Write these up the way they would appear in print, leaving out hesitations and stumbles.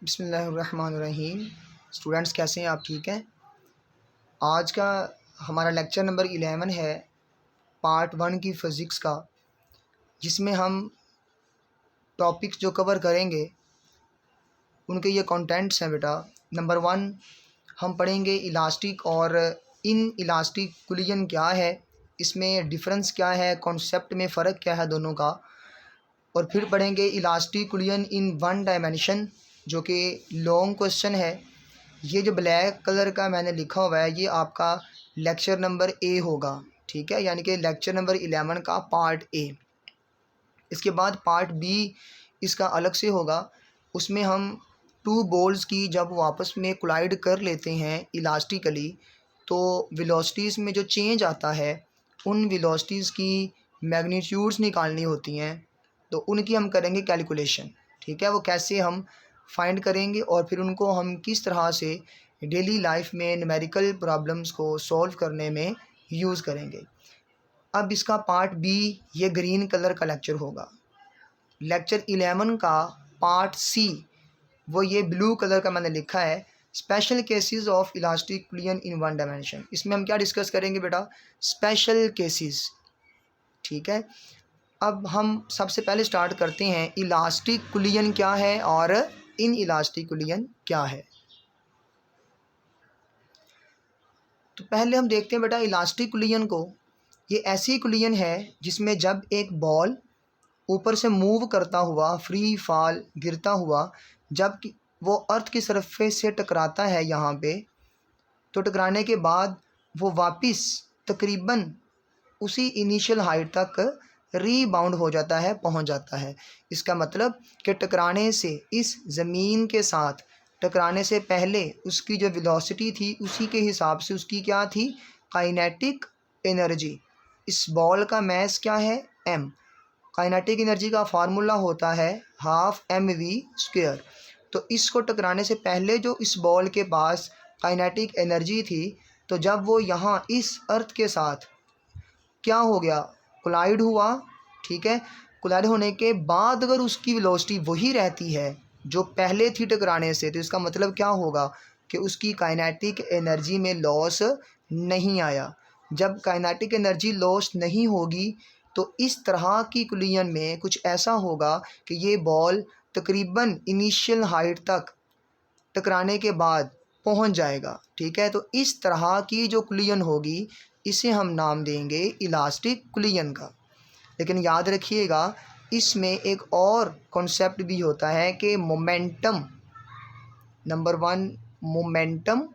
बिस्मिल्लाहिर्रहमानिर्रहीम। स्टूडेंट्स कैसे हैं आप? ठीक हैं। आज का हमारा लेक्चर नंबर 11 है पार्ट 1 की फ़िज़िक्स का, जिसमें हम टॉपिक्स जो कवर करेंगे उनके ये कंटेंट्स हैं बेटा। नंबर 1 हम पढ़ेंगे इलास्टिक और इन इलास्टिक कुलियन क्या है, इसमें डिफरेंस क्या है, कॉन्सेप्ट में फ़र्क क्या है दोनों का। और फिर पढ़ेंगे इलास्टिक कुलियन इन 1 डायमेंशन, जो कि लॉन्ग क्वेश्चन है। ये जो ब्लैक कलर का मैंने लिखा हुआ है ये आपका लेक्चर नंबर ए होगा, ठीक है, यानी कि लेक्चर नंबर 11 का पार्ट ए। इसके बाद पार्ट बी इसका अलग से होगा। उसमें हम 2 बॉल्स की जब वो आपस में कोलाइड कर लेते हैं इलास्टिकली, तो वेलोसिटीज़ में जो चेंज आता है उन वेलोसिटीज़ की मैग्नीट्यूड्स निकालनी होती हैं, तो उनकी हम करेंगे कैलकुलेशन। ठीक है, वो कैसे हम फाइंड करेंगे और फिर उनको हम किस तरह से डेली लाइफ में न्यूमेरिकल प्रॉब्लम्स को सॉल्व करने में यूज़ करेंगे। अब इसका पार्ट बी ये ग्रीन कलर का लेक्चर होगा। लेक्चर 11 का पार्ट सी वो ये ब्लू कलर का मैंने लिखा है, special cases of elastic collision in 1 dimension. इसमें हम क्या डिस्कस करेंगे बेटा? Special cases. ठीक है, अब हम सबसे पहले स्टार्ट करते हैं इलास्टिक कुलियन क्या है और इन इलास्टिक कुलियन क्या है। तो पहले हम देखते हैं बेटा इलास्टिक कुलियन को। ये ऐसी कुलियन है जिसमें जब एक बॉल ऊपर से मूव करता हुआ फ्री फॉल गिरता हुआ जब वो अर्थ की सरफेस से टकराता है यहाँ पे, तो टकराने के बाद वो वापस तकरीबन उसी इनिशियल हाइट तक रीबाउंड हो जाता है, पहुँच जाता है। इसका मतलब कि टकराने से इस ज़मीन के साथ टकराने से पहले उसकी जो वेलोसिटी थी उसी के हिसाब से उसकी क्या थी? Kinetic energy. इस बॉल का मैस क्या है? m। काइनेटिक एनर्जी का फार्मूला होता है ½ mv²। तो इसको टकराने से पहले जो इस बॉल के पास काइनेटिक एनर्जी थी, तो जब वो यहाँ इस अर्थ के साथ क्या हो गया? कोलाइड हुआ। ठीक है, कोलाइड होने के बाद अगर उसकी वेलोसिटी वही रहती है जो पहले थी टकराने से, तो इसका मतलब क्या होगा कि उसकी काइनेटिक एनर्जी में लॉस नहीं आया। जब काइनेटिक एनर्जी लॉस नहीं होगी तो इस तरह की कुलियन में कुछ ऐसा होगा कि ये बॉल तकरीबन इनिशियल हाइट तक टकराने के बाद पहुंच जाएगा। ठीक है, तो इस तरह की जो कुलियन होगी इसे हम नाम देंगे इलास्टिक कुलियन का। लेकिन याद रखिएगा इसमें एक और कॉन्सेप्ट भी होता है कि मोमेंटम। नंबर 1 मोमेंटम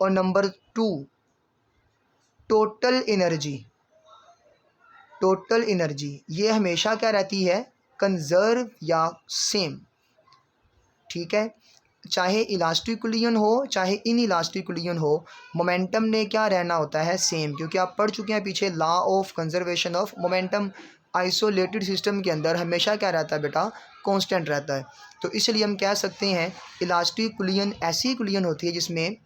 और number 2 total energy. Total energy ये हमेशा क्या रहती है? कंजर्व या सेम। ठीक है, चाहे इलास्टिक कुलियन हो चाहे इन इलास्टिक कुलियन हो, मोमेंटम ने क्या रहना होता है? सेम। क्योंकि आप पढ़ चुके हैं पीछे law of conservation of momentum. Isolated system के अंदर हमेशा क्या रहता है बेटा? कांस्टेंट रहता है। तो इसलिए हम कह सकते हैं इलास्टिक कुलियन ऐसी कुलियन होती है जिसमें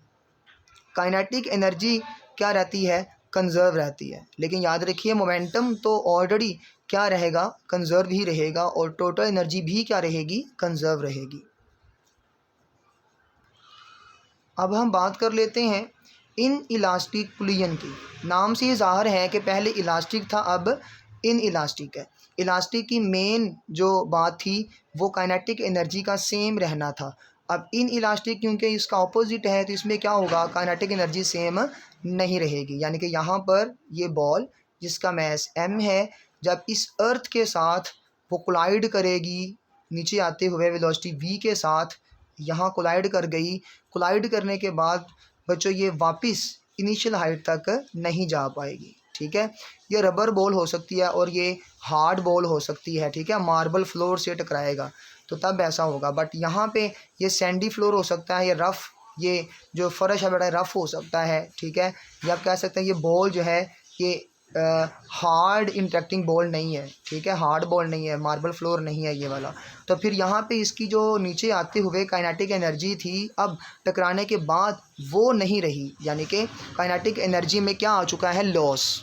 काइनेटिक एनर्जी क्या रहती है? कंजर्व रहती है। लेकिन याद रखिए मोमेंटम तो ऑलरेडी क्या रहेगा? कंजर्व ही रहेगा, और टोटल एनर्जी भी क्या रहेगी? कंजर्व रहेगी। अब हम बात कर लेते हैं इन इलास्टिक कुलियन की। नाम से ये ज़ाहिर है कि पहले इलास्टिक था, अब इन इलास्टिक है। इलास्टिक की मेन जो बात थी वो काइनेटिक एनर्जी का सेम रहना था। अब इन इलास्टिक क्योंकि इसका ऑपोजिट है तो इसमें क्या होगा? काइनेटिक एनर्जी सेम नहीं रहेगी। यानी कि यहाँ पर ये बॉल जिसका मैस m है, जब इस अर्थ के साथ वो कोलाइड करेगी नीचे आते हुए वेलोसिटी v के साथ, यहाँ कोलाइड कर गई। कोलाइड करने के बाद बच्चों ये वापस इनिशियल हाइट तक नहीं जा पाएगी। ठीक है, ये रबर बॉल हो सकती है और ये हार्ड बॉल हो सकती है। ठीक है, मार्बल फ्लोर से टकराएगा तो तब ऐसा होगा। बट यहाँ पे ये सैंडी फ्लोर हो सकता है, ये रफ़, ये जो फर्श है बड़ा रफ़ हो सकता है। ठीक है, या आप कह सकते हैं ये बॉल जो है ये हार्ड इंटरेक्टिंग बॉल नहीं है। ठीक है, हार्ड बॉल नहीं है, मार्बल फ्लोर नहीं है ये वाला। तो फिर यहाँ पे इसकी जो नीचे आते हुए काइनेटिक एनर्जी थी, अब टकराने के बाद वो नहीं रही। यानी कि काइनेटिक एनर्जी में क्या आ चुका है? लॉस।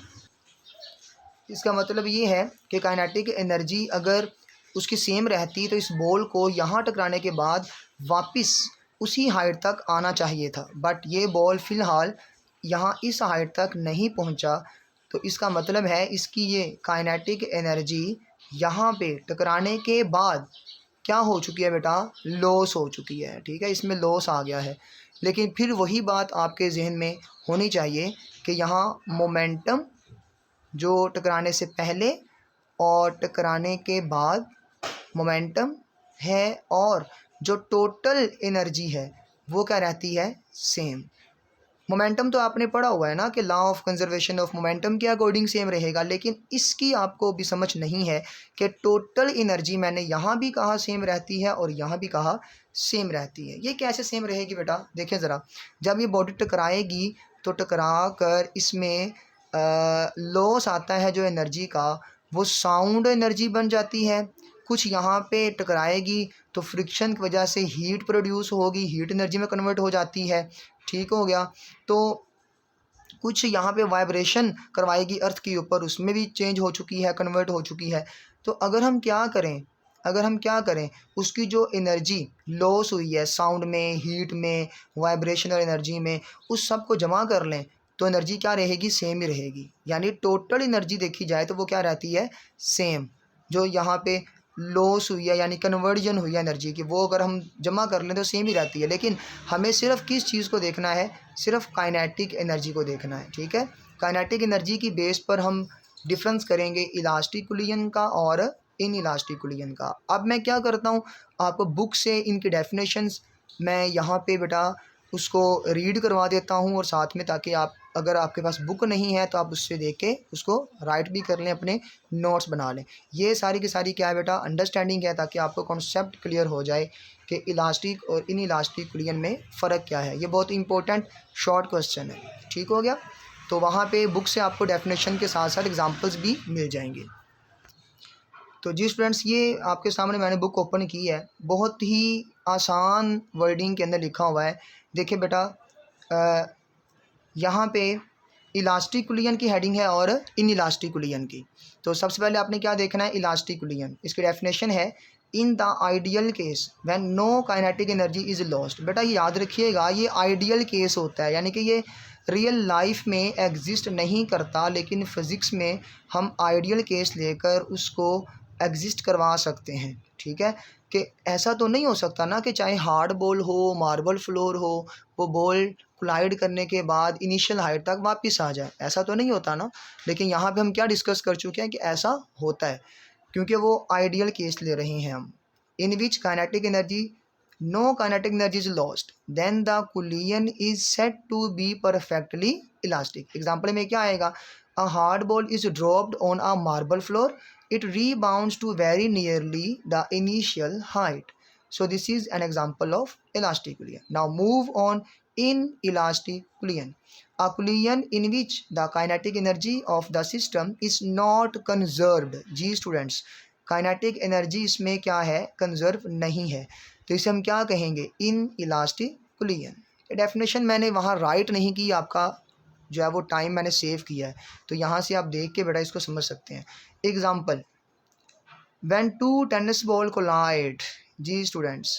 इसका मतलब ये है कि काइनेटिक एनर्जी अगर उसकी सेम रहती तो इस बॉल को यहाँ टकराने के बाद वापस उसी हाइट तक आना चाहिए था, बट ये बॉल फ़िलहाल यहाँ इस हाइट तक नहीं पहुँचा। तो इसका मतलब है इसकी ये काइनेटिक एनर्जी यहाँ पे टकराने के बाद क्या हो चुकी है बेटा, लॉस हो चुकी है। ठीक है, इसमें लॉस आ गया है। लेकिन फिर वही बात आपके जहन में होनी चाहिए कि यहाँ मोमेंटम जो टकराने से पहले और टकराने के बाद मोमेंटम है, और जो टोटल एनर्जी है वो क्या रहती है, सेम। मोमेंटम तो आपने पढ़ा हुआ है ना कि law of conservation of momentum के अकॉर्डिंग सेम रहेगा, लेकिन इसकी आपको भी समझ नहीं है कि टोटल एनर्जी मैंने यहाँ भी कहा सेम रहती है और यहाँ भी कहा सेम रहती है। ये कैसे सेम रहेगी बेटा, देखिए ज़रा, जब ये बॉडी टकराएगी तो टकरा कर इसमें लॉस आता है जो एनर्जी का, वो साउंड एनर्जी बन जाती है। कुछ यहाँ पे टकराएगी तो फ्रिक्शन की वजह से हीट प्रोड्यूस होगी, हीट एनर्जी में कन्वर्ट हो जाती है। ठीक हो गया। तो कुछ यहाँ पे वाइब्रेशन करवाएगी अर्थ के ऊपर, उसमें भी चेंज हो चुकी है, कन्वर्ट हो चुकी है। तो अगर हम क्या करें, उसकी जो एनर्जी लॉस हुई है साउंड में, हीट में, वाइब्रेशनल एनर्जी में, उस सब को जमा कर लें तो एनर्जी क्या रहेगी, सेम ही रहेगी। यानी टोटल एनर्जी देखी जाए तो वो क्या रहती है, सेम। जो यहाँ पे लॉस हुई है यानी कन्वर्जन हुई है एनर्जी की, वो अगर हम जमा कर लें तो सेम ही रहती है। लेकिन हमें सिर्फ किस चीज़ को देखना है, सिर्फ काइनेटिक एनर्जी को देखना है। ठीक है, काइनेटिक एनर्जी की बेस पर हम डिफरेंस करेंगे इलास्टिकुलियन का और इन इलास्टिकुलियन का। अब मैं क्या करता हूँ, आपको बुक से इनकी डेफिनेशंस मैं यहाँ पे बेटा उसको रीड करवा देता हूँ, और साथ में ताकि आप, अगर आपके पास बुक नहीं है तो आप उससे देख के उसको राइट भी कर लें, अपने नोट्स बना लें। ये सारी की सारी क्या है बेटा, अंडरस्टैंडिंग है, ताकि आपको कॉन्सेप्ट क्लियर हो जाए कि इलास्टिक और इन इलास्टिकुलियन में फ़र्क क्या है। ये बहुत इंपॉर्टेंट शॉर्ट क्वेश्चन है। ठीक हो गया। तो वहाँ पे बुक से आपको डेफिनेशन के साथ साथ एग्जांपल्स भी मिल जाएंगे। तो जी स्टूडेंट्स, ये आपके सामने मैंने बुक ओपन की है, बहुत ही आसान वर्डिंग के अंदर लिखा हुआ है। देखिए बेटा, यहाँ पे इलास्टिकुलियन की हेडिंग है और इन इलास्टिकुलियन की। तो सबसे पहले आपने क्या देखना है, इलास्टिकुलियन। इसकी डेफिनेशन है, in the ideal case when no kinetic energy is lost. बेटा ये याद रखिएगा, ये आइडियल केस होता है, यानी कि ये रियल लाइफ में एग्जिस्ट नहीं करता, लेकिन फ़िज़िक्स में हम आइडियल केस लेकर उसको एग्जिस्ट करवा सकते हैं। ठीक है, कि ऐसा तो नहीं हो सकता ना कि चाहे हार्ड बॉल हो, मार्बल फ्लोर हो, वो बॉल कोलाइड करने के बाद इनिशियल हाइट तक वापस आ जाए, ऐसा तो नहीं होता ना। लेकिन यहाँ पे हम क्या डिस्कस कर चुके हैं कि ऐसा होता है, क्योंकि वो आइडियल केस ले रहे हैं हम, in which kinetic energy no kinetic energy is lost then the collision is set to be perfectly elastic. Example में क्या आएगा, a hard ball is dropped on a marble floor, it rebounds to very nearly the initial height. So this is an example of elastic-Cullian. Now move on in elastic-Cullian. A Cullian in which the kinetic energy of the system is not conserved. जी students, kinetic energy इसमें क्या है, conserve नहीं है, तो इसे हम क्या कहेंगे, इन इलास्टिक-Cullian। डेफिनेशन मैंने वहाँ राइट नहीं की, आपका जो है वो टाइम मैंने सेव किया है, तो यहाँ से आप देख के बेटा इसको समझ सकते हैं। Example, when two tennis ball collide. जी स्टूडेंट्स,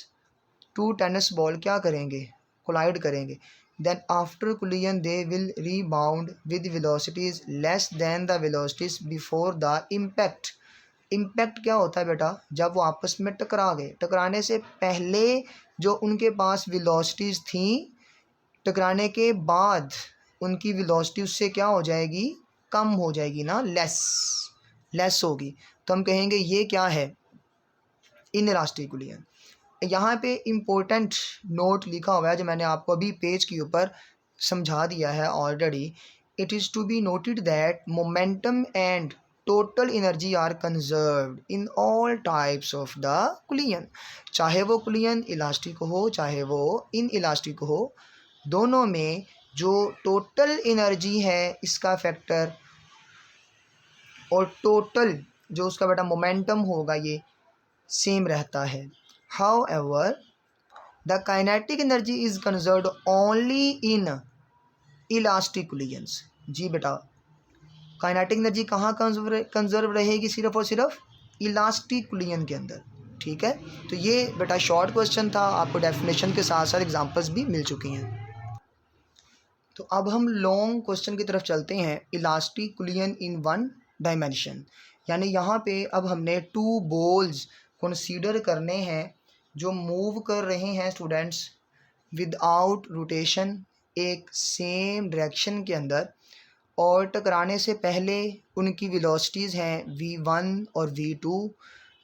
टू टेनिस बॉल क्या करेंगे, कोलाइड करेंगे, then after collision they will rebound with velocities less than the velocities before the impact. Impact क्या होता है बेटा, जब वो आपस में टकरा गए, टकराने से पहले जो उनके पास वेलोसिटीज़ थी, टकराने के बाद उनकी वेलोसिटी उससे क्या हो जाएगी, कम हो जाएगी ना, लेस होगी। तो हम कहेंगे ये क्या है, इनइलास्टिकुलियन। यहाँ पे इम्पोर्टेंट नोट लिखा हुआ है जो मैंने आपको अभी पेज के ऊपर समझा दिया है already. It is to be noted that momentum and total energy are conserved in all types of the collision. चाहे वो कुलियन इलास्टिक हो, चाहे वो इन इलास्टिक हो, दोनों में जो टोटल एनर्जी है इसका फैक्टर और टोटल जो उसका बेटा मोमेंटम होगा ये सेम रहता है। However the kinetic energy is conserved only in elastic collisions. जी बेटा, काइनेटिक एनर्जी कहाँ कंजर्व रहेगी, सिर्फ और सिर्फ इलास्टिक कुलियन के अंदर। ठीक है, तो ये बेटा शॉर्ट क्वेश्चन था, आपको डेफिनेशन के साथ साथ एग्जांपल्स भी मिल चुकी हैं। तो अब हम लॉन्ग क्वेश्चन की तरफ चलते हैं, elastic collision in one dimension. यानी यहाँ पे अब हमने टू बॉल्स कंसीडर करने हैं जो मूव कर रहे हैं स्टूडेंट्स विदाउट रोटेशन, एक सेम डायरेक्शन के अंदर, और टकराने से पहले उनकी वेलोसिटीज़ हैं v1 और v2।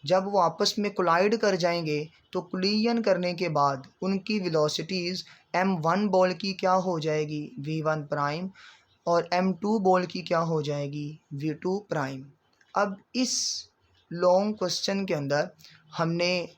जब वो आपस में कोलाइड कर जाएंगे तो कुलियन करने के बाद उनकी वेलोसिटीज़ m1 बॉल की क्या हो जाएगी v1 प्राइम, और m2 बॉल की क्या हो जाएगी v2 प्राइम। अब इस लॉन्ग क्वेश्चन के अंदर हमने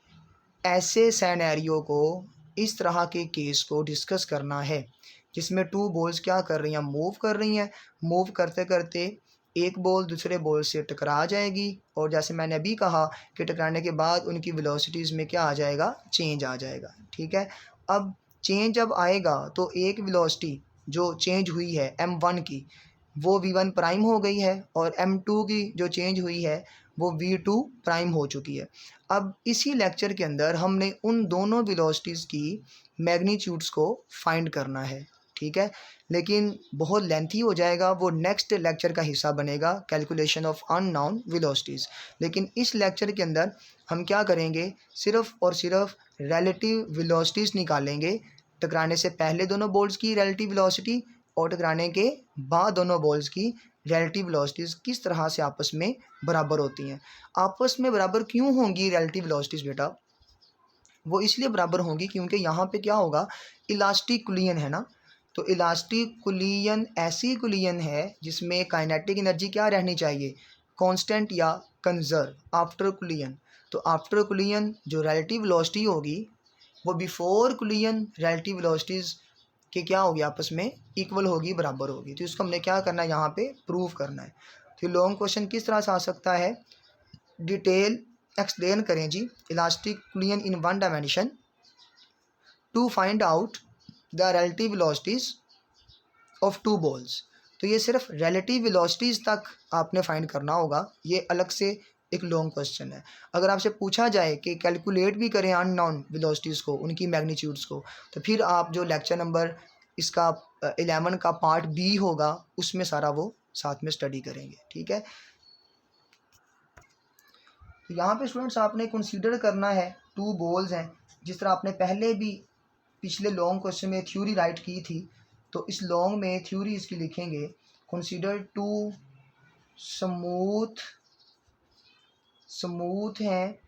ऐसे सिनेरियो को, इस तरह के केस को डिस्कस करना है जिसमें टू बॉल्स क्या कर रही हैं, मूव कर रही हैं। मूव करते करते एक बॉल दूसरे बॉल से टकरा जाएगी, और जैसे मैंने अभी कहा कि टकराने के बाद उनकी वेलोसिटीज़ में क्या आ जाएगा, चेंज आ जाएगा। ठीक है, अब चेंज जब आएगा तो एक वेलोसिटी जो चेंज हुई है m1 की वो v1 प्राइम हो गई है, और m2 की जो चेंज हुई है वो v2 प्राइम हो चुकी है। अब इसी लेक्चर के अंदर हमने उन दोनों वेलोसिटीज़ की मैग्नीट्यूड्स को फाइंड करना है। ठीक है, लेकिन बहुत लेंथी हो जाएगा, वो नेक्स्ट लेक्चर का हिस्सा बनेगा, कैलकुलेशन ऑफ अननोन वेलोसिटीज़। लेकिन इस लेक्चर के अंदर हम क्या करेंगे, सिर्फ और सिर्फ रिलेटिव वेलोसिटीज़ निकालेंगे, टकराने से पहले दोनों बॉल्स की रिलेटिव वेलोसिटी और टकराने के बाद दोनों बॉल्स की रिलेटिव वेलोसिटीज़ किस तरह से आपस में बराबर होती हैं। आपस में बराबर क्यों होंगी रिलेटिव वेलोसिटीज़ बेटा, वो इसलिए बराबर होंगी क्योंकि यहाँ पे क्या होगा, इलास्टिक कुलियन है ना। तो इलास्टिक कुलियन ऐसी कुलियन है जिसमें काइनेटिक एनर्जी क्या रहनी चाहिए, कांस्टेंट या कंजर्व आफ्टर कुलियन। तो आफ्टर कुलियन जो रिलेटिव वेलोसिटी होगी वो बिफोर कुलियन रिलेटिव वेलोसिटीज़ के क्या होगी, आपस में इक्वल होगी, बराबर होगी। तो इसको हमने क्या करना है, यहाँ पे प्रूव करना है। तो लॉन्ग क्वेश्चन किस तरह से आ सकता है, डिटेल एक्सप्लेन करें जी। Elastic collision in one dimension to find out the relative velocities of two balls. तो ये सिर्फ रिलेटिव वेलोसिटीज़ तक आपने फाइंड करना होगा, ये अलग से एक लॉन्ग क्वेश्चन है। अगर आपसे पूछा जाए कि कैलकुलेट भी करें अननोन वेलोसिटीज़ को, उनकी मैग्नीट्यूड्स को, तो फिर आप जो लेक्चर नंबर इसका 11 का पार्ट बी होगा उसमें सारा वो साथ में स्टडी करेंगे। ठीक है, तो यहाँ पे स्टूडेंट्स आपने कंसीडर करना है टू बॉल्स हैं, जिस तरह आपने पहले भी पिछले लॉन्ग क्वेश्चन में थ्योरी राइट की थी, तो इस लॉन्ग में थ्योरी इसकी लिखेंगे, कंसीडर टू स्मूथ हैं,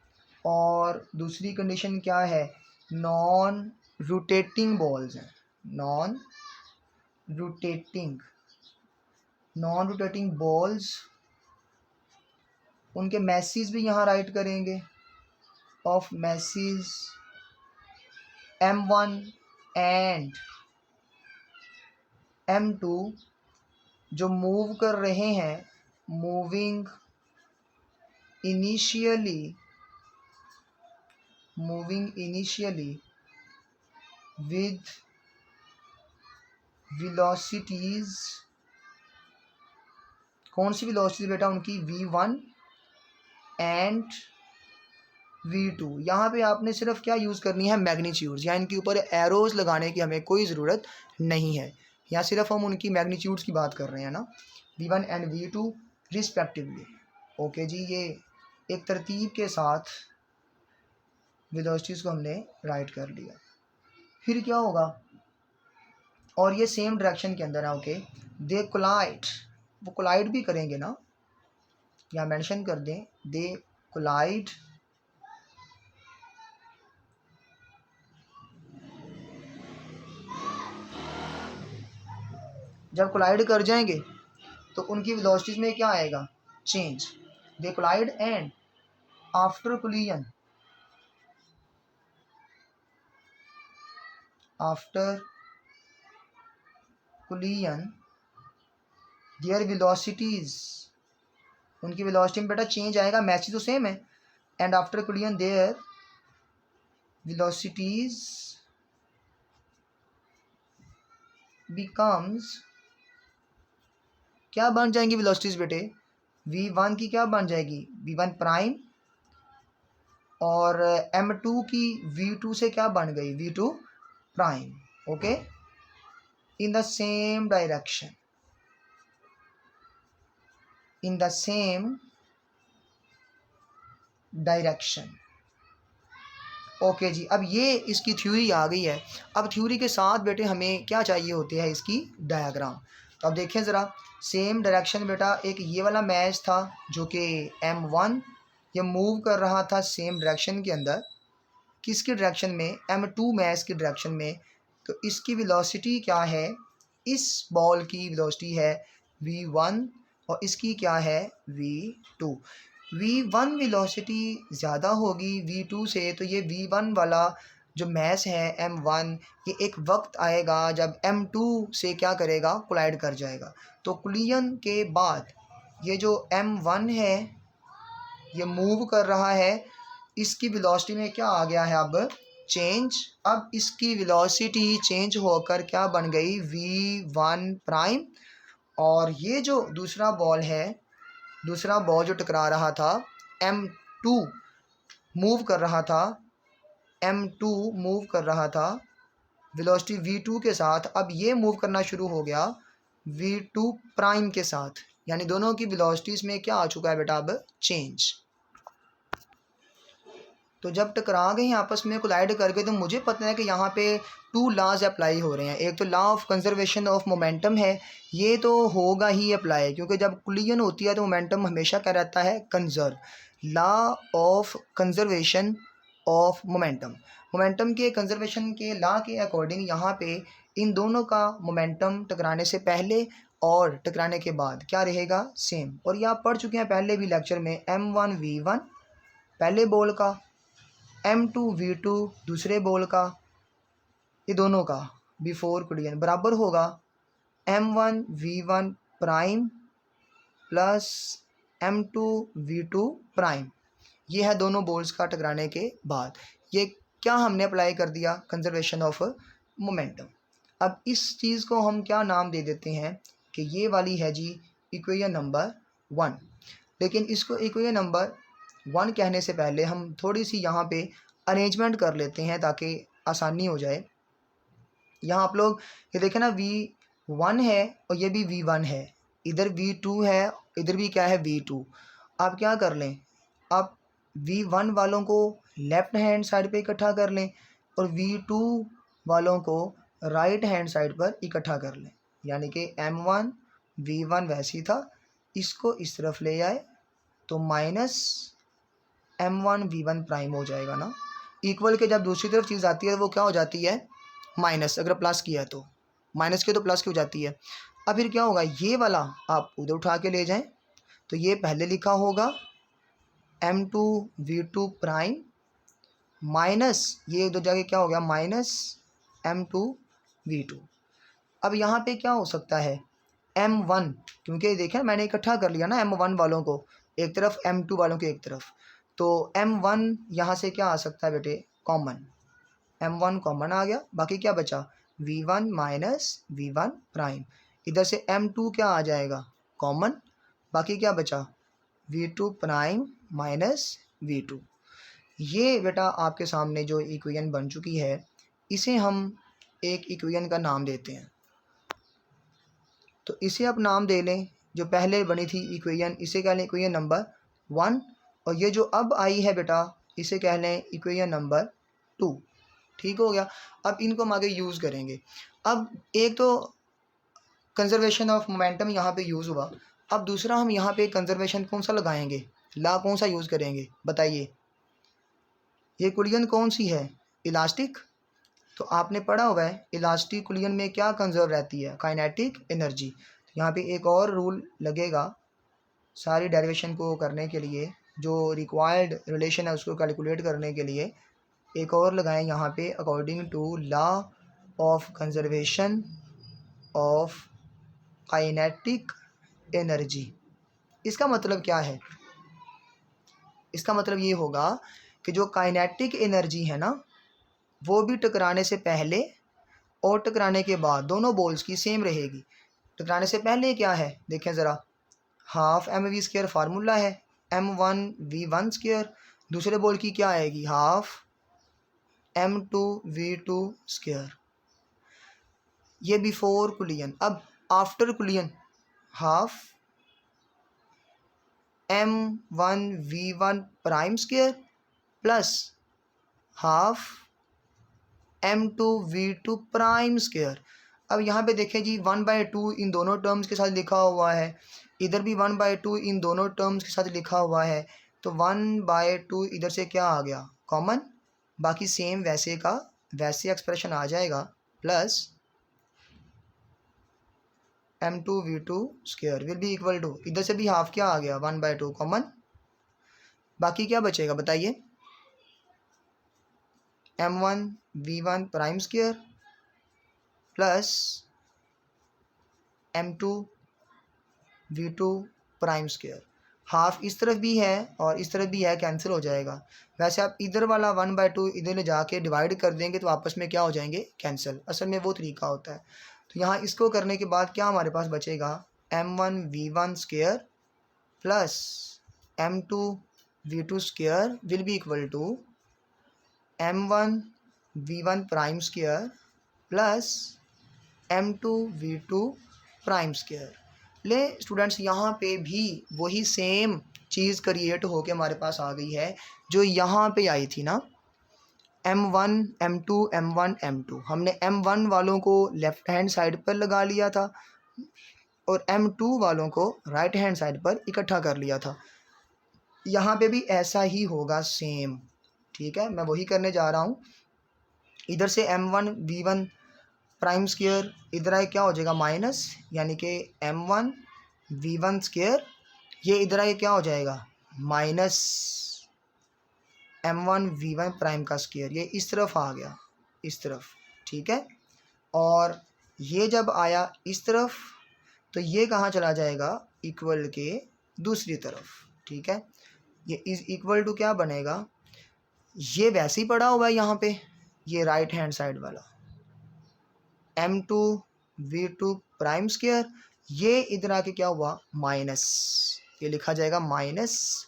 और दूसरी कंडीशन क्या है, नॉन रोटेटिंग बॉल्स हैं, नॉन रोटेटिंग बॉल्स। उनके मैसेज भी यहाँ राइट करेंगे, of message m1 and m2 जो मूव कर रहे हैं, मूविंग इनिशियली विद वेलोसिटीज़, कौन सी वेलोसिटी बेटा, उनकी v1 एंड v2। यहाँ पे आपने सिर्फ क्या यूज़ करनी है, मैग्नीट्यूड्स, या इनके ऊपर एरोज लगाने की हमें कोई ज़रूरत नहीं है, यहाँ सिर्फ हम उनकी मैग्नीट्यूड्स की बात कर रहे हैं ना, v1 and v2 respectively. Okay जी, ये एक तरतीब के साथ वेलोसिटीज़ को हमने राइट कर लिया। फिर क्या होगा, और ये सेम डायरेक्शन के अंदर है। ओके, दे कोलाइड, वो कोलाइड भी करेंगे ना, या मेंशन कर दें, दे कोलाइड जब कोलाइड कर जाएंगे तो उनकी वेलोसिटीज में क्या आएगा, change. They collide and after collision their velocities, उनकी वेलोसिटी में बेटा चेंज आएगा, मैसेज तो सेम है, and after collision their velocities becomes, क्या बन जाएंगी वेलोसिटीज बेटे, v1 की क्या बन जाएगी, v1 प्राइम और m2 की v2 से क्या बन गई, v2 prime, okay, in the same direction, in the same direction. Okay जी, अब ये इसकी थ्योरी आ गई है। अब थ्योरी के साथ बेटे हमें क्या चाहिए होती है, इसकी डायग्राम। तो अब देखें ज़रा, सेम डायरेक्शन बेटा, एक ये वाला मैच था जो कि m1 ये मूव कर रहा था सेम डायरेक्शन के अंदर, किसकी डायरेक्शन में, m2 मैच की डायरेक्शन में। तो इसकी वेलोसिटी क्या है, इस बॉल की वेलोसिटी है v1 और इसकी क्या है v2। v1 वेलोसिटी ज़्यादा होगी v2 से, तो ये v1 वाला जो मैस है m1, ये एक वक्त आएगा जब m2 से क्या करेगा, कोलाइड कर जाएगा। तो कोलिजन के बाद ये जो m1 है ये मूव कर रहा है, इसकी वेलोसिटी में क्या आ गया है अब, चेंज। अब इसकी वेलोसिटी चेंज होकर क्या बन गई, v1 प्राइम। और ये जो दूसरा बॉल है, दूसरा बॉल जो टकरा रहा था, m2 मूव कर रहा था, m2 मूव कर रहा था वेलोसिटी v2 के साथ। अब ये मूव करना शुरू हो गया v2 प्राइम के साथ, यानी दोनों की वेलोसिटीज़ में क्या आ चुका है बेटा, अब चेंज। तो जब टकरा गए आपस में, कोलाइड कर गए, तो मुझे पता है कि यहाँ पे 2 लॉज अप्लाई हो रहे हैं। एक तो law of conservation of momentum है, ये तो होगा ही अप्लाई, क्योंकि जब कोलिजन होती है तो मोमेंटम हमेशा क्या रहता है, conserve. Law of conservation of momentum, momentum के कंजर्वेशन के लॉ के अकॉर्डिंग यहाँ पे इन दोनों का मोमेंटम टकराने से पहले और टकराने के बाद क्या रहेगा, सेम। और ये आप पढ़ चुके हैं पहले भी लेक्चर में, m1 v1 पहले बॉल का, m2 v2 दूसरे बॉल का, ये दोनों का बिफोर कोलिजन बराबर होगा m1 v1 prime plus m2 v2 prime. ये है दोनों बॉल्स का टकराने के बाद। ये क्या हमने अप्लाई कर दिया, कंजर्वेशन ऑफ मोमेंटम। अब इस चीज़ को हम क्या नाम दे देते हैं कि ये वाली है जी इक्वेशन नंबर 1। लेकिन इसको इक्वेशन नंबर 1 कहने से पहले हम थोड़ी सी यहाँ पे अरेंजमेंट कर लेते हैं ताकि आसानी हो जाए। यहाँ आप लोग ये देखें ना, v1 है और ये भी v1 है, इधर v2 है, इधर भी क्या है, v2। आप क्या कर लें, आप v1 वालों को लेफ़्ट हैंड साइड पे इकट्ठा कर लें और v2 वालों को राइट हैंड साइड पर इकट्ठा कर लें। यानी कि m1 v1 वैसे ही था, इसको इस तरफ ले आए तो माइनस m1 v1 प्राइम हो जाएगा ना। इक्वल के जब दूसरी तरफ चीज़ आती है वो क्या हो जाती है, माइनस। अगर प्लस किया तो माइनस के तो प्लस की हो जाती है। अब फिर क्या होगा, ये वाला आप उधर उठा के ले जाएं तो ये पहले लिखा होगा m2 v2 प्राइम माइनस, ये उधर जाके क्या हो गया, माइनस m2 v2। अब यहाँ पे क्या हो सकता है, m1, क्योंकि देखें मैंने इकट्ठा कर लिया ना m1 वालों को एक तरफ, m2 वालों को एक तरफ, तो m1 यहाँ से क्या आ सकता है बेटे, कॉमन, m1 कॉमन आ गया। बाकी क्या बचा, v1 माइनस v1 प्राइम। इधर से m2 क्या आ जाएगा, कॉमन। बाकी क्या बचा, v2 प्राइम माइनस v2। ये बेटा आपके सामने जो इक्वेशन बन चुकी है, इसे हम एक इक्वेशन का नाम देते हैं। तो इसे आप नाम दे लें, जो पहले बनी थी इक्वेशन, इसे कह लें इक्वेशन नंबर 1, और ये जो अब आई है बेटा इसे कह लें इक्वेशन नंबर 2। ठीक हो गया। अब इनको हम आगे यूज़ करेंगे। अब एक तो कंजर्वेशन ऑफ मोमेंटम यहाँ पे यूज़ हुआ, अब दूसरा हम यहाँ पे कंजर्वेशन कौन सा लगाएंगे, लॉ कौन सा यूज़ करेंगे बताइए। ये कोलिजन कौन सी है, इलास्टिक। तो आपने पढ़ा हुआ है इलास्टिक कोलिजन में क्या कंजर्व रहती है, काइनेटिक एनर्जी। तो यहाँ पे एक और रूल लगेगा सारी डेरिवेशन को करने के लिए, जो रिक्वायर्ड रिलेशन है उसको कैलकुलेट करने के लिए एक और लगाएं यहाँ पे, according to law of conservation of kinetic energy. इसका मतलब क्या है, इसका मतलब ये होगा कि जो काइनेटिक एनर्जी है ना, वो भी टकराने से पहले और टकराने के बाद दोनों बॉल्स की सेम रहेगी। टकराने से पहले क्या है, देखें ज़रा, हाफ mv स्क्वायर फार्मूला है, m1 v1 स्क्वायर दूसरे बॉल की क्या आएगी, हाफ m2v2 स्क्वायर, ये बिफोर कुलियन। अब after कुलियन half m1v1 prime square plus half m2v2 prime square. अब यहाँ पे देखें जी 1/2 इन दोनों टर्म्स के साथ लिखा हुआ है, इधर भी 1/2 इन दोनों टर्म्स के साथ लिखा हुआ है, तो 1/2 इधर से क्या आ गया, कॉमन, बाकी सेम वैसे का वैसे एक्सप्रेशन आ जाएगा, plus m2v2 square will be equal to, इधर से भी हाफ क्या आ गया, 1/2 कॉमन, बाकी क्या बचेगा बताइए, m1v1 prime square plus m2v2 prime square. Half इस तरफ भी है और इस तरफ भी है, कैंसिल हो जाएगा। वैसे आप इधर वाला 1/2 इधर ले जाके डिवाइड कर देंगे तो आपस में क्या हो जाएंगे, कैंसिल, असल में वो तरीका होता है। तो यहाँ इसको करने के बाद क्या हमारे पास बचेगा, m1v1 square plus m2v2 square will be equal to m1v1 prime square plus m2v2 prime square. ले स्टूडेंट्स, यहाँ पे भी वही सेम चीज़ क्रिएट होके हमारे पास आ गई है जो यहाँ पे आई थी ना, m1 m2 m1 m2, हमने m1 वालों को लेफ़्ट हैंड साइड पर लगा लिया था और m2 वालों को राइट हैंड साइड पर इकट्ठा कर लिया था। यहाँ पे भी ऐसा ही होगा सेम, ठीक है, मैं वही करने जा रहा हूँ। इधर से m1v1 प्राइम स्क्वायर इधर आए क्या हो जाएगा, माइनस, यानी कि m1v1 स्क्वायर, ये इधर आए क्या हो जाएगा, माइनस m1v1 प्राइम का स्क्वायर, ये इस तरफ आ गया, इस तरफ, ठीक है। और ये जब आया इस तरफ तो ये कहाँ चला जाएगा, इक्वल के दूसरी तरफ, ठीक है। ये इज इक्वल टू क्या बनेगा, ये वैसे ही पड़ा हुआ है यहाँ पे, ये राइट हैंड साइड वाला m2v2 प्राइम स्क्वायर, ये इधर आके क्या हुआ, माइनस, ये लिखा जाएगा माइनस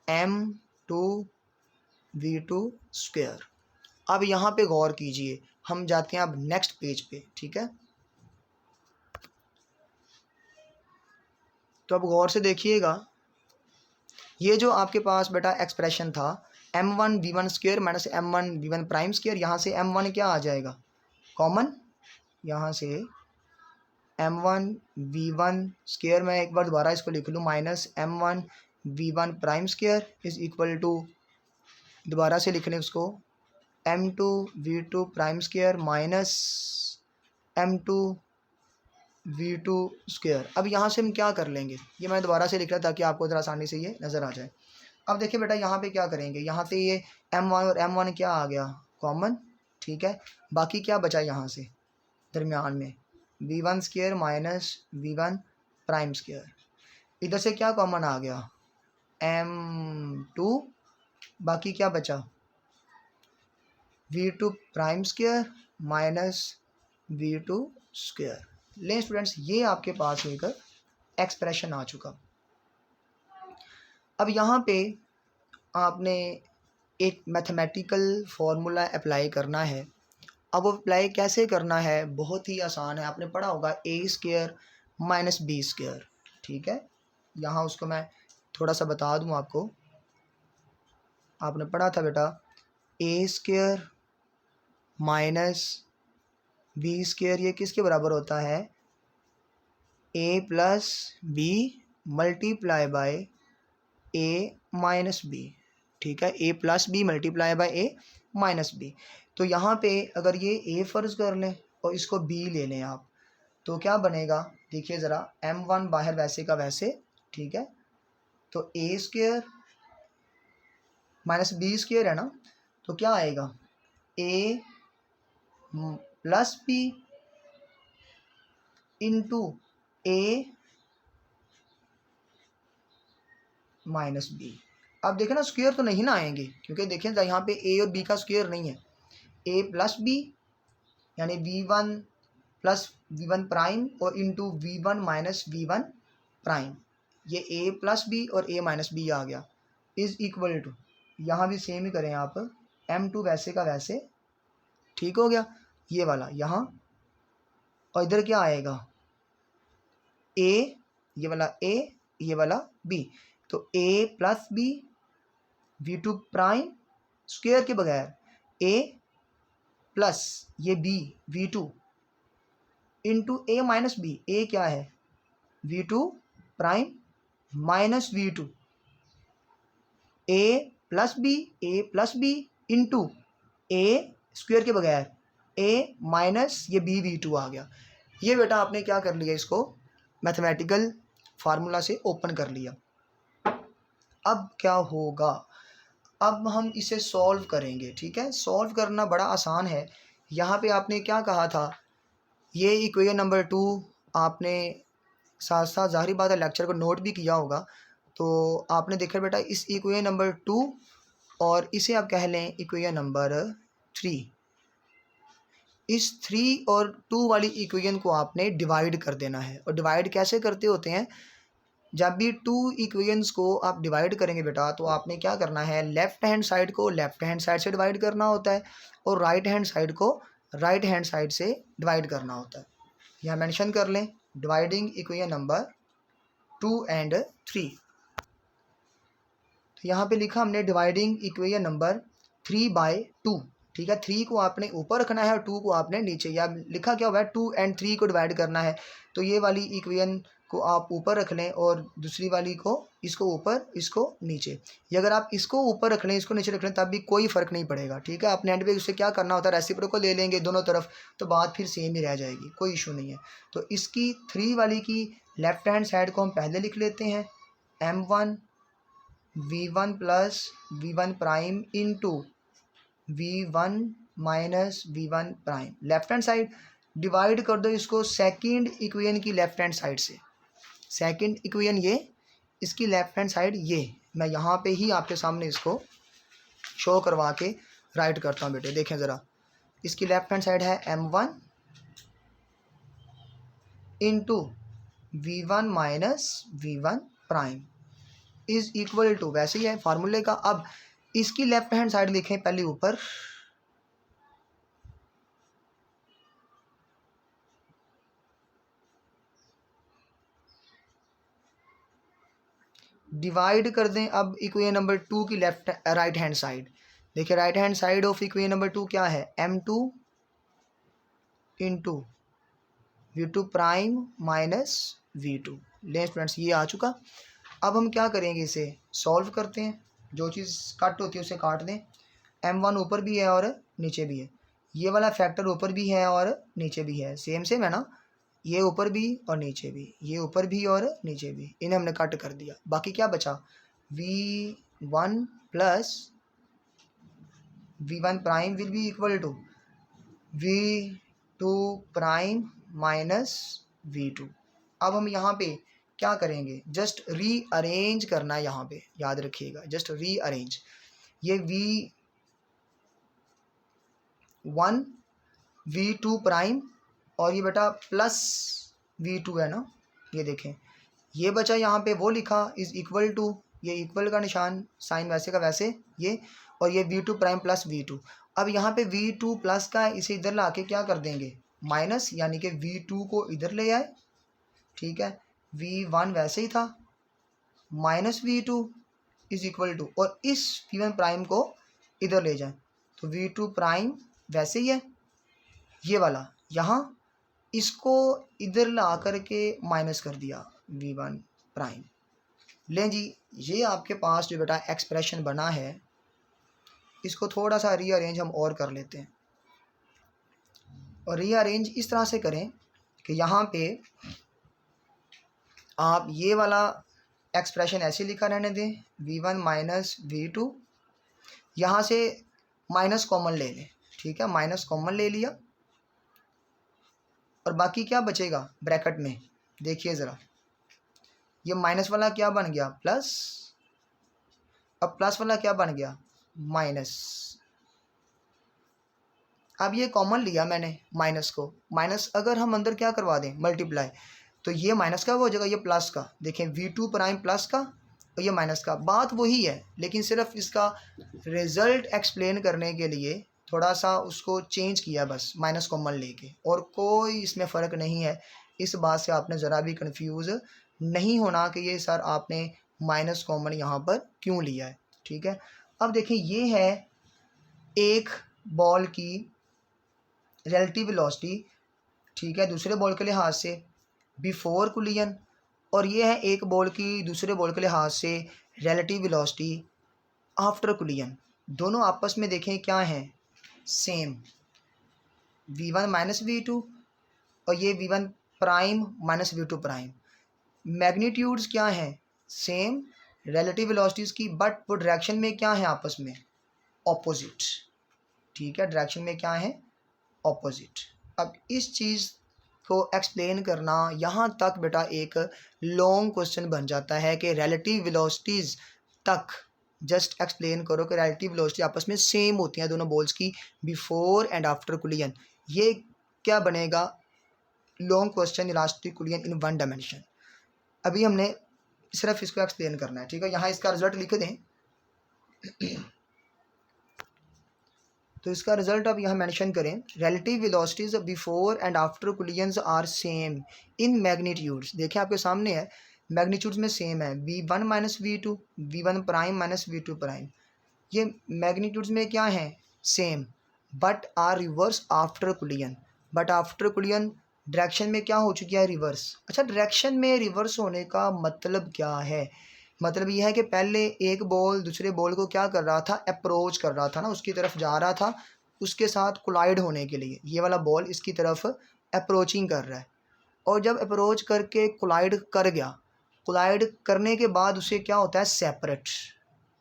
m2v2 स्क्वायर। अब यहाँ पे गौर कीजिए, हम जाते हैं अब नेक्स्ट पेज पे, ठीक है। तो अब गौर से देखिएगा, ये जो आपके पास बेटा एक्सप्रेशन था m1v1 square minus m1v1 prime square, यहाँ से m1 क्या आ जाएगा, कॉमन, यहाँ से m1v1 स्क्वायर, मैं एक बार दोबारा इसको लिख लूँ, minus m1v1 prime square is equal to, दोबारा से लिख लें उसको, m2v2 prime square minus m2v2 square. अब यहाँ से हम क्या कर लेंगे, ये मैं दोबारा से लिख रहा ताकि आपको ज़रा आसानी से ये नज़र आ जाए। अब देखिए बेटा, यहाँ पे क्या करेंगे, यहाँ से ये m1 और m1 क्या आ गया, कॉमन, ठीक है। बाकी क्या बचा यहाँ से दरमियान में, v1 square minus v1 prime square, इधर से क्या कॉमन आ गया, m2, बाकी क्या बचा, v2 prime square minus v2 square. लें स्टूडेंट्स, ये आपके पास एक एक्सप्रेशन आ चुका। अब यहाँ पे आपने एक मैथमेटिकल फार्मूला अप्लाई करना है। अब वो अप्लाई कैसे करना है, बहुत ही आसान है, आपने पढ़ा होगा a square minus B square, ठीक है। यहाँ उसको मैं थोड़ा सा बता दूँ आपको, आपने पढ़ा था बेटा a square minus B square, ये किसके बराबर होता है, a plus B multiply by a minus B, ठीक है, a plus B multiply by a minus B. तो यहाँ पे अगर ये a फ़र्ज़ कर लें और इसको b ले लें आप, तो क्या बनेगा, देखिए ज़रा, m1 बाहर वैसे का वैसे, ठीक है, तो a square minus B square है ना, तो क्या आएगा, a plus B into a minus B. अब देखें ना, स्क्वायर तो नहीं ना आएंगे, क्योंकि देखें यहाँ पे a और b का स्क्वायर नहीं है, a प्लस बी यानी v1 प्लस v1 प्राइम और into v1 minus v1 prime, ये a प्लस बी और a माइनस बी आ गया। इज़ इक्वल टू, यहाँ भी सेम ही करें आप, m2 वैसे का वैसे, ठीक हो गया, ये वाला यहाँ, और इधर क्या आएगा, a, ये वाला a, ये वाला b, तो a plus B v2 prime square के बगैर a प्लस ये b v2 into a minus B, a क्या है v2 prime minus v2, a plus B into a square के बगैर a माइनस ये b v2 आ गया। ये बेटा आपने क्या कर लिया, इसको मैथमेटिकल फार्मूला से ओपन कर लिया। अब क्या होगा, अब हम इसे सॉल्व करेंगे, ठीक है। सॉल्व करना बड़ा आसान है। यहाँ पे आपने क्या कहा था, ये इक्वेशन नंबर 2 आपने साथ साथ ज़ाहिर बात है लेक्चर को नोट भी किया होगा, तो आपने देखा बेटा इस इक्वेशन नंबर 2 और इसे आप कह लें इक्वेशन नंबर 3, इस 3 और 2 वाली इक्वेशन को आपने डिवाइड कर देना है। और डिवाइड कैसे करते होते हैं, जब भी 2 इक्वेशंस को आप डिवाइड करेंगे बेटा, तो आपने क्या करना है, लेफ़्ट हैंड साइड को लेफ़्ट हैंड साइड से डिवाइड करना होता है और राइट हैंड साइड को राइट हैंड साइड से डिवाइड करना होता है। यहाँ मेंशन कर लें, डिवाइडिंग इक्वेशन नंबर 2 एंड 3। तो यहाँ पे लिखा हमने डिवाइडिंग इक्वेशन नंबर 3/2, ठीक है। 3 को आपने ऊपर रखना है और 2 को आपने नीचे, या लिखा क्या हुआ है 2 एंड 3 को डिवाइड करना है, तो ये वाली इक्वेशन को आप ऊपर रख लें और दूसरी वाली को, इसको ऊपर इसको नीचे। ये अगर आप इसको ऊपर रख लें इसको नीचे रख लें तब भी कोई फ़र्क नहीं पड़ेगा, ठीक है। अपने एंड पे उससे क्या करना होता है, रेसिप्रोकल ले लेंगे दोनों तरफ, तो बात फिर सेम ही रह जाएगी, कोई इशू नहीं है। तो इसकी 3 वाली की लेफ़्ट हैंड साइड को हम पहले लिख लेते हैं, m1 v1 plus v1 prime into v1 minus v1 prime, left hand side divide कर दो इसको सेकंड इक्वेशन की लेफ्ट हैंड साइड से। सेकंड इक्वेशन ये, इसकी लेफ्ट हैंड साइड ये, मैं यहाँ पे ही आपके सामने इसको शो करवा के राइट करता हूँ बेटे, देखें ज़रा। इसकी लेफ्ट हैंड साइड है m1 into v1 minus v1 prime is equal to, वैसे ही है फार्मूले का। अब इसकी लेफ्ट हैंड साइड लिखें पहले ऊपर, डिवाइड कर दें अब इक्वेशन नंबर 2 की लेफ्ट राइट हैंड साइड। देखिए right hand side of equation number 2 क्या है, m2 into v2 prime minus v2। लें स्टूडेंट्स ये आ चुका। अब हम क्या करेंगे, इसे सॉल्व करते हैं, जो चीज़ कट होती है उसे काट दें। m1 ऊपर भी है और नीचे भी है, ये वाला फैक्टर ऊपर भी है और नीचे भी है, सेम सेम है ना, ये ऊपर भी और नीचे भी, ये ऊपर भी और नीचे भी, इन्हें हमने कट कर दिया। बाकी क्या बचा, v1 plus v1 prime will be equal to v2 prime minus v2। अब हम यहाँ पे क्या करेंगे, जस्ट रीअरेंज करना है, यहाँ पे याद रखिएगा जस्ट रीअरेंज। ये v1 v2 प्राइम और ये बेटा प्लस v2 है ना, ये देखें ये बचा यहाँ पे, वो लिखा इज़ इक्वल टू, ये इक्वल का निशान साइन वैसे का वैसे ये, और ये v2 प्राइम प्लस v2। अब यहाँ पे v2 प्लस का इसे इधर ला के क्या कर देंगे माइनस, यानी कि v2 को इधर ले आए, ठीक है। v1 वैसे ही था minus v2 is equal to, और इस v1 प्राइम को इधर ले जाएं तो v2 प्राइम वैसे ही है, ये वाला यहाँ इसको इधर ला करके माइनस कर दिया v1 प्राइम। लें जी, ये आपके पास जो बेटा एक्सप्रेशन बना है, इसको थोड़ा सा रीअरेंज हम और कर लेते हैं। और रीअरेंज इस तरह से करें कि यहाँ पे आप ये वाला एक्सप्रेशन ऐसे लिखा रहने दें, v1 माइनस v2, यहाँ से माइनस कॉमन ले लें, ठीक है, माइनस कॉमन ले लिया और बाकी क्या बचेगा ब्रैकेट में, देखिए ज़रा, ये माइनस वाला क्या बन गया प्लस, अब प्लस वाला क्या बन गया माइनस। अब ये कॉमन लिया मैंने माइनस को, माइनस अगर हम अंदर क्या करवा दें मल्टीप्लाई, तो ये माइनस का हो जाएगा, ये प्लस का। देखें v2 प्राइम प्लस का और ये माइनस का, बात वही है, लेकिन सिर्फ इसका रिज़ल्ट एक्सप्लेन करने के लिए थोड़ा सा उसको चेंज किया बस, माइनस कॉमन लेके, और कोई इसमें फ़र्क नहीं है। इस बात से आपने ज़रा भी कंफ्यूज नहीं होना कि ये सर आपने माइनस कॉमन यहाँ पर क्यों लिया है, ठीक है। अब देखें, ये है एक बॉल की रिलेटिव वेलोसिटी, ठीक है, दूसरे बॉल के लिहाज से बिफोर कुलियन, और ये है एक बॉल की दूसरे बॉल के लिहाज से रिलेटिव वेलोसिटी आफ्टर कुलियन। दोनों आपस में देखें क्या है, सेम, v1 माइनस v2, और ये v1 prime minus v2 prime. Magnitudes क्या हैं, सेम रिलेटिव वेलोसिटीज़ की, बट वो डायरेक्शन में क्या है आपस में, ऑपोजिट, ठीक है, डायरेक्शन में क्या है, ऑपोजिट। अब इस चीज़ को एक्सप्लेन करना यहाँ तक बेटा एक लॉन्ग क्वेश्चन बन जाता है कि रिलेटिव वेलोसिटीज़ तक जस्ट एक्सप्लेन करो कि रिलेटिव वेलोसिटी आपस में सेम होती हैं दोनों बॉल्स की बिफोर एंड आफ्टर कुलियन। ये क्या बनेगा, long question elastic collision in one dimension. अभी हमने सिर्फ इसको एक्सप्लेन करना है, ठीक है। यहाँ इसका रिजल्ट लिख दें तो इसका रिजल्ट अब यहाँ मेंशन करें, relative velocities before and after collisions are same in magnitudes. देखिए आपके सामने है, मैग्नीट्यूड्स में सेम है, v1 minus v2, v1 prime minus v2 prime. ये मैग्नीट्यूड्स में क्या है, same, but are reverse after collision. But after collision direction में क्या हो चुकी है, रिवर्स। अच्छा, डायरेक्शन में रिवर्स होने का मतलब क्या है, मतलब यह है कि पहले एक बॉल दूसरे बॉल को क्या कर रहा था, अप्रोच कर रहा था ना, उसकी तरफ जा रहा था, उसके साथ कोलाइड होने के लिए। ये वाला बॉल इसकी तरफ अप्रोचिंग कर रहा है, और जब अप्रोच करके कोलाइड कर गया, कोलाइड करने के बाद उसे क्या होता है, सेपरेट,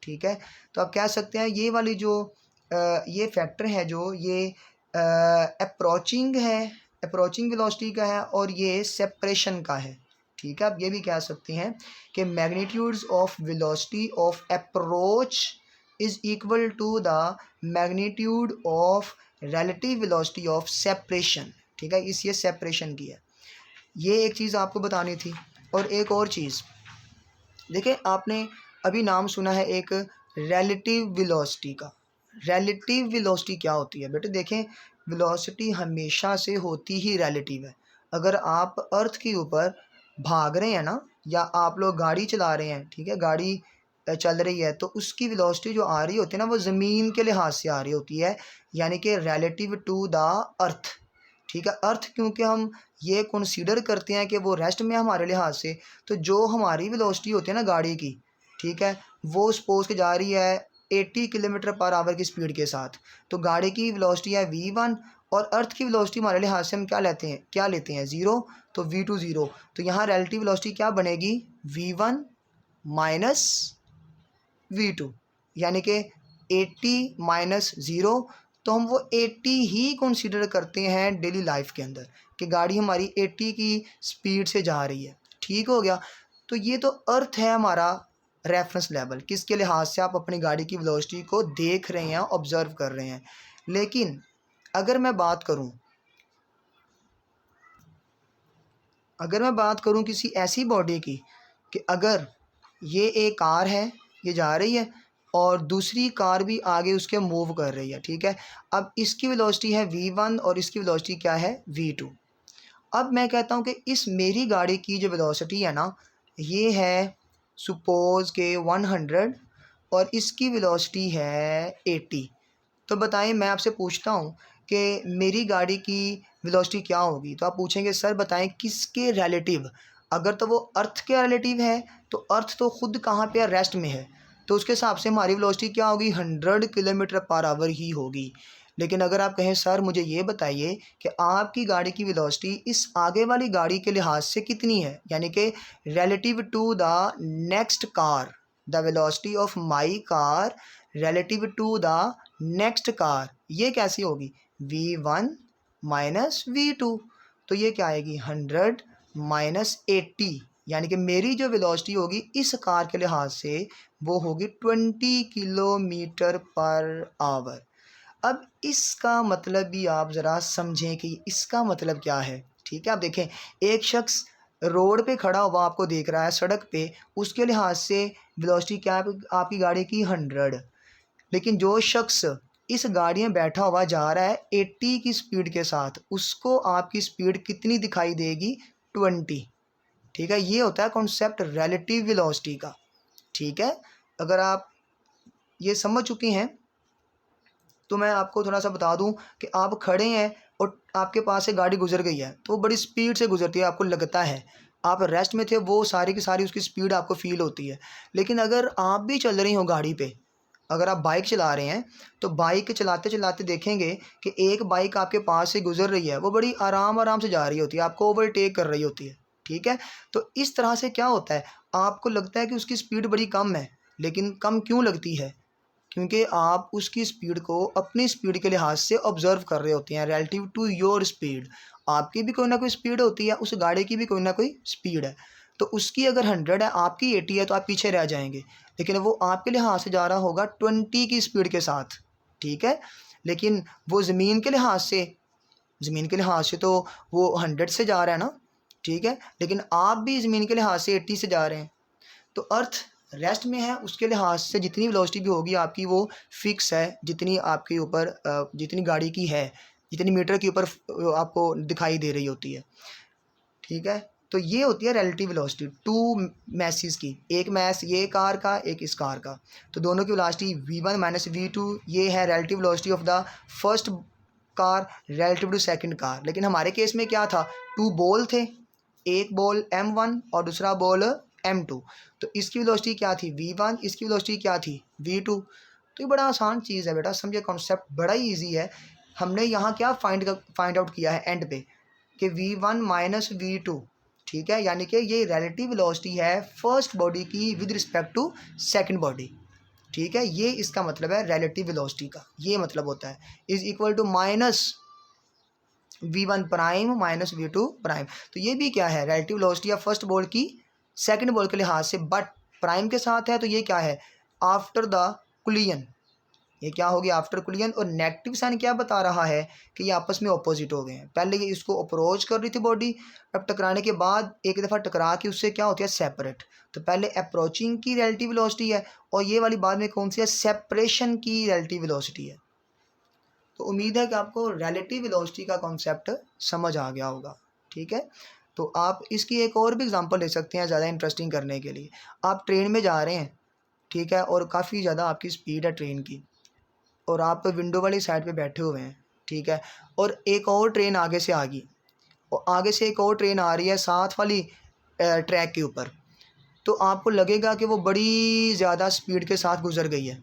ठीक है। तो आप कह सकते हैं ये वाली जो ये फैक्टर है जो ये अप्रोचिंग है, अप्रोचिंग वेलोसिटी का है, और ये सेपरेशन का है, ठीक है। आप ये भी कह सकते हैं कि magnitudes of velocity of approach is equal to the magnitude of relative velocity of separation, ठीक है। इस ये सेपरेशन की है, ये एक चीज़ आपको बतानी थी। और एक और चीज़ देखिए, आपने अभी नाम सुना है एक रिलेटिव वेलोसिटी का। रिलेटिव वेलोसिटी क्या होती है बेटे, देखें, वेलोसिटी हमेशा से होती ही रिलेटिव है। अगर आप अर्थ के ऊपर भाग रहे हैं ना, या आप लोग गाड़ी चला रहे हैं, ठीक है, गाड़ी चल रही है, तो उसकी वेलोसिटी जो आ रही होती है ना, वो ज़मीन के लिहाज से आ रही होती है, यानी कि रिलेटिव टू द अर्थ, ठीक है। अर्थ क्योंकि हम ये कंसीडर करते हैं कि वो रेस्ट में हमारे लिहाज से, तो जो हमारी वेलोसिटी होती है ना गाड़ी की, ठीक है, वो सपोज के जा रही है 80 किलोमीटर पर आवर की स्पीड के साथ, तो गाड़ी की वेलोसिटी है v1, और अर्थ की वेलोसिटी हमारे लिहाज से हम क्या लेते हैं, 0, तो v2 0। तो यहाँ रिलेटिव वेलोसिटी क्या बनेगी, v1 माइनस v2, यानी कि 80 माइनस 0। तो हम वो 80 ही कंसीडर करते हैं डेली लाइफ के अंदर कि गाड़ी हमारी 80 की स्पीड से जा रही है, ठीक हो गया। तो ये तो अर्थ है हमारा रेफरेंस लेवल, किसके लिहाज से आप अपनी गाड़ी की वेलोसिटी को देख रहे हैं, ऑब्जर्व कर रहे हैं। लेकिन अगर मैं बात करूं किसी ऐसी बॉडी की कि अगर ये एक कार है, ये जा रही है, और दूसरी कार भी आगे उसके मूव कर रही है, ठीक है। अब इसकी वेलोसिटी है v1 और इसकी वेलोसिटी क्या है, v2। अब मैं कहता हूँ कि इस मेरी गाड़ी की जो वेलोसिटी है ना, ये है सपोज के 100, और इसकी वेलोसिटी है 80। तो बताएं, मैं आपसे पूछता हूँ कि मेरी गाड़ी की वेलोसिटी क्या होगी, तो आप पूछेंगे सर बताएं किसके रिलेटिव। अगर तो वो अर्थ के रिलेटिव है, तो अर्थ तो खुद कहाँ पे है, रेस्ट में है, तो उसके हिसाब से हमारी वेलोसिटी क्या होगी, 100 किलोमीटर पर आवर ही होगी। लेकिन अगर आप कहें सर मुझे ये बताइए कि आपकी गाड़ी की वेलोसिटी इस आगे वाली गाड़ी के लिहाज से कितनी है, यानी कि relative to the next car, the velocity of my car relative to the next car, ये कैसी होगी, v1 माइनस v2। तो ये क्या आएगी, 100 माइनस 80, यानी कि मेरी जो वेलोसिटी होगी इस कार के लिहाज से वो होगी 20 किलोमीटर पर आवर। अब इसका मतलब भी आप ज़रा समझें कि इसका मतलब क्या है, ठीक है। आप देखें, एक शख्स रोड पे खड़ा हुआ आपको देख रहा है, सड़क पे, उसके लिहाज से वेलोसिटी क्या है आपकी गाड़ी की 100, लेकिन जो शख्स इस गाड़ी में बैठा हुआ जा रहा है 80 की स्पीड के साथ, उसको आपकी स्पीड कितनी दिखाई देगी? 20। ठीक है, ये होता है कॉन्सेप्ट रिलेटिव वेलोसिटी का। ठीक है, अगर आप ये समझ चुके हैं तो मैं आपको थोड़ा सा बता दूं कि आप खड़े हैं और आपके पास से गाड़ी गुजर गई है, तो वो बड़ी स्पीड से गुजरती है, आपको लगता है। आप रेस्ट में थे, वो सारी की सारी उसकी स्पीड आपको फील होती है। लेकिन अगर आप भी चल रही हो गाड़ी पे, अगर आप बाइक चला रहे हैं तो बाइक चलाते चलाते देखेंगे कि एक बाइक आपके पास से गुजर रही है, वो बड़ी आराम आराम से जा रही होती है, आपको ओवरटेक कर रही होती है। ठीक है, तो इस तरह से क्या होता है, आपको लगता है कि उसकी स्पीड बड़ी कम है, लेकिन कम क्यों लगती है? क्योंकि आप उसकी स्पीड को अपनी स्पीड के लिहाज से ऑब्जर्व कर रहे होते हैं, रिलेटिव टू योर स्पीड। आपकी भी कोई ना कोई स्पीड होती है, उस गाड़ी की भी कोई ना कोई स्पीड है। तो उसकी अगर 100 है, आपकी 80 है, तो आप पीछे रह जाएंगे, लेकिन वो आपके लिहाज से जा रहा होगा 20 की स्पीड के साथ। ठीक है, लेकिन वो ज़मीन के लिहाज से तो वो 100 से जा रहा है ना। ठीक है, लेकिन आप भी ज़मीन के लिहाज से 80 से जा रहे हैं। तो अर्थ रेस्ट में है, उसके लिहाज से जितनी वेलोसिटी भी होगी आपकी वो फिक्स है, जितनी आपके ऊपर जितनी गाड़ी की है, जितनी मीटर के ऊपर आपको दिखाई दे रही होती है। ठीक है, तो ये होती है रिलेटिव वेलोसिटी टू मैसेज की, एक मैस ये कार का, एक इस कार का, तो दोनों की वेलोसिटी v1 माइनस v2, ये है relative velocity of the first car relative to second car. लेकिन हमारे केस में क्या था, 2 बॉल थे, एक बॉल m1 और दूसरा बॉल m2, तो इसकी वेलोसिटी क्या थी? v1, इसकी वेलोसिटी क्या थी? v2। तो ये बड़ा आसान चीज़ है बेटा, समझे, कॉन्सेप्ट बड़ा ही ईजी है। हमने यहाँ क्या फाइंड आउट किया है एंड पे कि v1 माइनस v2। ठीक है, यानी कि ये रिलेटिव वेलोसिटी है फर्स्ट बॉडी की with respect to second body. ठीक है, ये इसका मतलब है रिलेटिव वेलोसिटी का, ये मतलब होता है is equal to minus v1 prime minus v2 prime. तो ये भी क्या है, relative velocity of first ball की सेकंड बॉल के लिहाज से, बट प्राइम के साथ है, तो ये क्या है, आफ्टर द कुलियन। ये क्या हो गया, आफ्टर कुलियन। और नेगेटिव साइन क्या बता रहा है कि ये आपस में ऑपोजिट हो गए हैं। पहले ये इसको अप्रोच कर रही थी बॉडी, अब टकराने के बाद एक दफ़ा टकरा के उससे क्या होती है, सेपरेट। तो पहले अप्रोचिंग की रिलेटिव वेलोसिटी है, और ये वाली बाद में कौन सी है, सेपरेशन की रिलेटिव वेलोसिटी है। तो उम्मीद है कि आपको रिलेटिव वेलोसिटी का कॉन्सेप्ट समझ आ गया होगा। ठीक है, तो आप इसकी एक और भी एग्जांपल ले सकते हैं ज़्यादा इंटरेस्टिंग करने के लिए। आप ट्रेन में जा रहे हैं, ठीक है, और काफ़ी ज़्यादा आपकी स्पीड है ट्रेन की, और आप विंडो वाली साइड पे बैठे हुए हैं। ठीक है, और एक और ट्रेन आगे से आ गई, और आगे से एक और ट्रेन आ रही है साथ वाली ट्रैक के ऊपर, तो आपको लगेगा कि वो बड़ी ज़्यादा स्पीड के साथ गुजर गई है।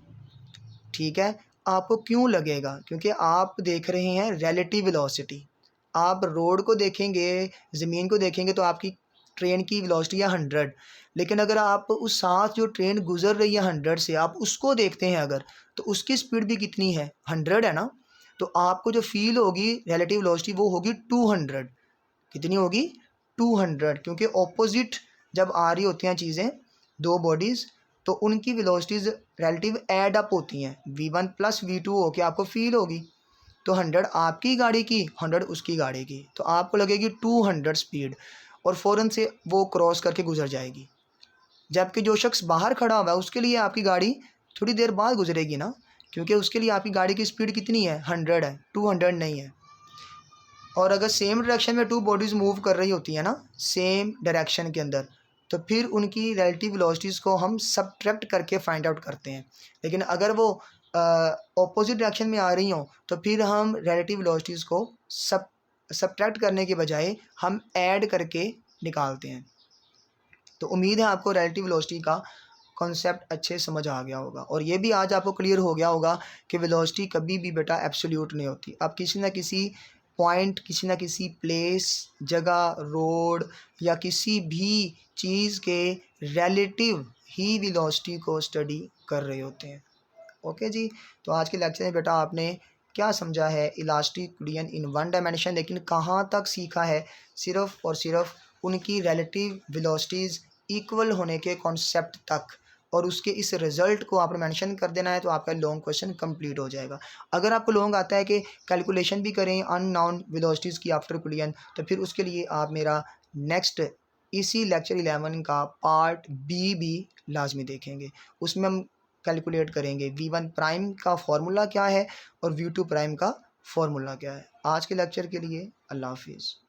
ठीक है, आपको क्यों लगेगा, क्योंकि आप देख रहे हैं रिलेटिव वेलोसिटी। आप रोड को देखेंगे, ज़मीन को देखेंगे, तो आपकी ट्रेन की वेलोसिटी है 100, लेकिन अगर आप उस साथ जो ट्रेन गुजर रही है 100 से, आप उसको देखते हैं अगर, तो उसकी स्पीड भी कितनी है, 100 है ना। तो आपको जो फील होगी रिलेटिव वेलोसिटी वो होगी 200। कितनी होगी, 200, क्योंकि ऑपोजिट जब आ रही होती हैं चीज़ें, दो बॉडीज़, तो उनकी वेलोसिटीज़ रिलेटिव ऐड अप होती हैं, v1 प्लस v2 हो के आपको फील होगी। तो 100 आपकी गाड़ी की, 100 उसकी गाड़ी की, तो आपको लगेगी 200 स्पीड, और फ़ौरन से वो क्रॉस करके गुजर जाएगी। जबकि जो शख्स बाहर खड़ा हुआ है उसके लिए आपकी गाड़ी थोड़ी देर बाद गुजरेगी ना, क्योंकि उसके लिए आपकी गाड़ी की स्पीड कितनी है, 100 है, 200 नहीं है। और अगर सेम डायरेक्शन में 2 बॉडीज़ मूव कर रही होती हैं ना, सेम डायरेक्शन के अंदर, तो फिर उनकी रिलेटिव वेलोसिटीज़ को हम सब्ट्रैक्ट करके फाइंड आउट करते हैं। लेकिन अगर वो ऑपोजिट डायरेक्शन में आ रही हों, तो फिर हम रिलेटिव वेलोसिटीज़ को सब्ट्रैक्ट करने के बजाय हम ऐड करके निकालते हैं। तो उम्मीद है आपको रिलेटिव वेलोसिटी का कॉन्सेप्ट अच्छे समझ आ गया होगा, और ये भी आज आपको क्लियर हो गया होगा कि वेलोसिटी कभी भी बेटा एब्सोल्यूट नहीं होती। आप किसी ना किसी पॉइंट, किसी ना किसी प्लेस, जगह, रोड या किसी भी चीज़ के रिलेटिव ही वेलोसिटी को स्टडी कर रहे होते हैं। ओके जी, तो आज के लेक्चर में बेटा आपने क्या समझा है, elastic collision in one dimension, लेकिन कहाँ तक सीखा है, सिर्फ़ और सिर्फ उनकी रिलेटिव वेलोसिटीज़ इक्वल होने के कॉन्सेप्ट तक, और उसके इस रिज़ल्ट को आपने मेंशन कर देना है, तो आपका लॉन्ग क्वेश्चन कंप्लीट हो जाएगा। अगर आपको लॉन्ग आता है कि कैलकुलेशन भी करें अननोन वेलोसिटीज़ की आफ्टर कुलियन, तो फिर उसके लिए आप मेरा नेक्स्ट इसी लेक्चर 11 का पार्ट बी भी लाजमी देखेंगे। उसमें हम कैलकुलेट करेंगे V1 प्राइम का फार्मूला क्या है और V2 प्राइम का फार्मूला क्या है। आज के लेक्चर के लिए अल्लाह हाफिज़।